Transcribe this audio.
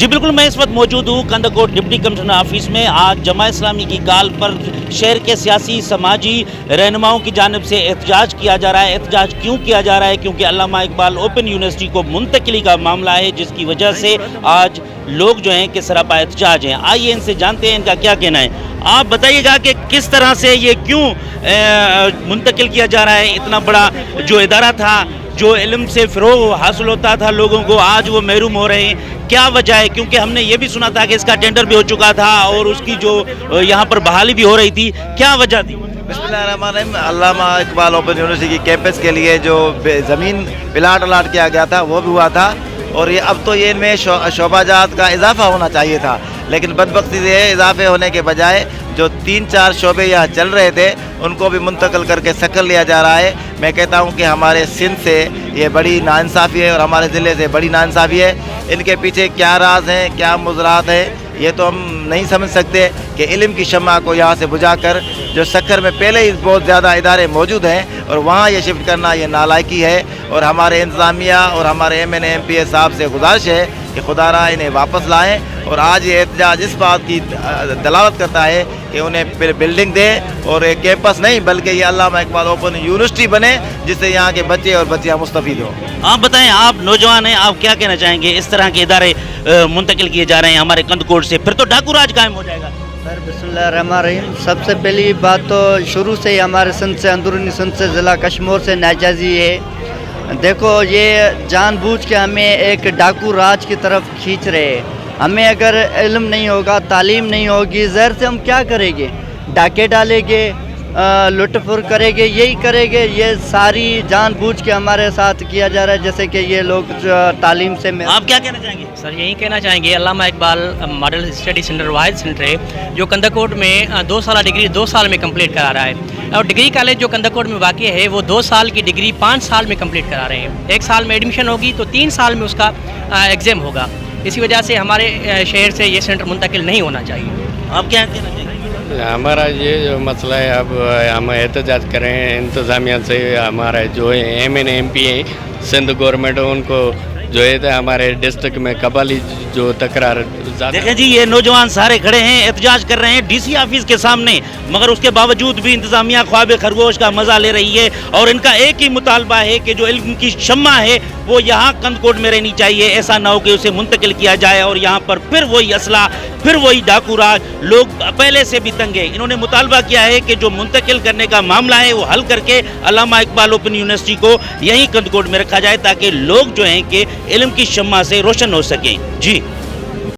جی بالکل، میں اس وقت موجود ہوں کندکوٹ ڈپٹی کمشنر آفس میں۔ آج جماعت اسلامی کی کال پر شہر کے سیاسی سماجی رہنماؤں کی جانب سے احتجاج کیا جا رہا ہے۔ احتجاج کیوں کیا جا رہا ہے؟ کیونکہ علامہ اقبال اوپن یونیورسٹی کو منتقلی کا معاملہ ہے، جس کی وجہ سے آج لوگ جو ہیں کہ سراپا احتجاج ہیں۔ آئیے ان سے جانتے ہیں ان کا کیا کہنا ہے۔ آپ بتائیے گا کہ کس طرح سے یہ کیوں منتقل کیا جا رہا ہے؟ اتنا بڑا جو ادارہ تھا، جو علم سے فروغ حاصل ہوتا تھا لوگوں کو، آج وہ محروم ہو رہے ہیں۔ کیا وجہ ہے؟ کیونکہ ہم نے یہ بھی سنا تھا کہ اس کا ٹینڈر بھی ہو چکا تھا اور اس کی جو یہاں پر بحالی بھی ہو رہی تھی۔ کیا وجہ تھی؟ بسم اللہ الرحمن الرحیم۔ علامہ اقبال اوپن یونیورسٹی کی کیمپس کے لیے جو زمین پلاٹ الاٹ کیا گیا تھا وہ بھی ہوا تھا، اور یہ اب تو یہ ان میں شعبہ جات کا اضافہ ہونا چاہیے تھا، لیکن بدبختی سے اضافے ہونے کے بجائے جو 3-4 شعبے یہاں چل رہے تھے ان کو بھی منتقل کر کے سکر لیا جا رہا ہے۔ میں کہتا ہوں کہ ہمارے سندھ سے یہ بڑی ناانصافی ہے اور ہمارے ضلع سے بڑی ناانصافی ہے۔ ان کے پیچھے کیا راز ہیں، کیا مضرات ہیں، یہ تو ہم نہیں سمجھ سکتے کہ علم کی شمع کو یہاں سے بجھا کر جو سکر میں پہلے ہی بہت زیادہ ادارے موجود ہیں اور وہاں یہ شفٹ کرنا یہ نالائکی ہے، اور ہمارے انتظامیہ اور ہمارے M N A M P A صاحب سے گزارش ہے کہ خدا را انہیں واپس لائیں۔ اور آج یہ احتجاج اس بات کی دلالت کرتا ہے کہ انہیں بلڈنگ دے اور ایک کیمپس نہیں بلکہ یہ علامہ اقبال اوپن یونیورسٹی بنے، جس سے یہاں کے بچے اور بچیاں مستفید ہوں۔ آپ بتائیں، آپ نوجوان ہیں، آپ کیا کہنا چاہیں گے؟ اس طرح کے ادارے منتقل کیے جا رہے ہیں ہمارے کندکوٹ سے، پھر تو ڈاکو راج قائم ہو جائے گا۔ سر بسم اللہ الرحمن الرحیم۔ سب سے پہلی بات تو شروع سے ہی ہمارے سندھ سے، اندرونی سندھ سے، ضلع کشمیر سے ناجائزی ہے۔ دیکھو، یہ جان بوجھ کے ہمیں ایک ڈاکو راج کی طرف کھینچ رہے ہیں۔ ہمیں اگر علم نہیں ہوگا، تعلیم نہیں ہوگی، زہر سے ہم کیا کریں گے؟ ڈاکے ڈالیں گے، لٹ پھر کریں گے، یہی کریں گے۔ یہ ساری جان بوجھ کے ہمارے ساتھ کیا جا رہا ہے، جیسے کہ یہ لوگ تعلیم سے آپ کیا کہنا چاہیں گے؟ سر یہی کہنا چاہیں گے، علامہ اقبال ماڈل اسٹڈی سینٹر واحد سینٹر ہے جو کندکوٹ میں 2 سالہ ڈگری 2 سال میں کمپلیٹ کرا رہا ہے، اور ڈگری کالج جو کندکوٹ میں واقع ہے وہ 2 سال کی ڈگری 5 سال میں کمپلیٹ کرا رہے ہیں۔ 1 سال میں ایڈمیشن ہوگی تو 3 سال میں اس کا ایگزام ہوگا۔ اسی وجہ سے ہمارے شہر سے یہ سینٹر منتقل نہیں ہونا چاہیے۔ آپ کیا کہنا چاہیں گے؟ ہمارا یہ جو مسئلہ ہے، اب ہم احتجاج کریں انتظامیہ سے، ہمارا جو ایم این ایم پی ہے سندھ گورنمنٹ، ان کو جو ہے ہمارے ڈسٹرکٹ میں قبالی جو تکرار دیکھیں جی، یہ نوجوان سارے کھڑے ہیں، احتجاج کر رہے ہیں ڈی سی آفس کے سامنے، مگر اس کے باوجود بھی انتظامیہ خواب خرگوش کا مزہ لے رہی ہے، اور ان کا ایک ہی مطالبہ ہے کہ جو علم کی شمع ہے وہ یہاں کندکوٹ میں رہنی چاہیے۔ ایسا نہ ہو کہ اسے منتقل کیا جائے اور یہاں پر پھر وہی اسلحہ، پھر وہی ڈاکو راج۔ لوگ پہلے سے بھی تنگ ہیں۔ انہوں نے مطالبہ کیا ہے کہ جو منتقل کرنے کا معاملہ ہے وہ حل کر کے علامہ اقبال اوپن یونیورسٹی کو یہیں کندکوٹ میں رکھا جائے، تاکہ لوگ جو ہیں کہ علم کی شمع سے روشن ہو سکیں۔ جی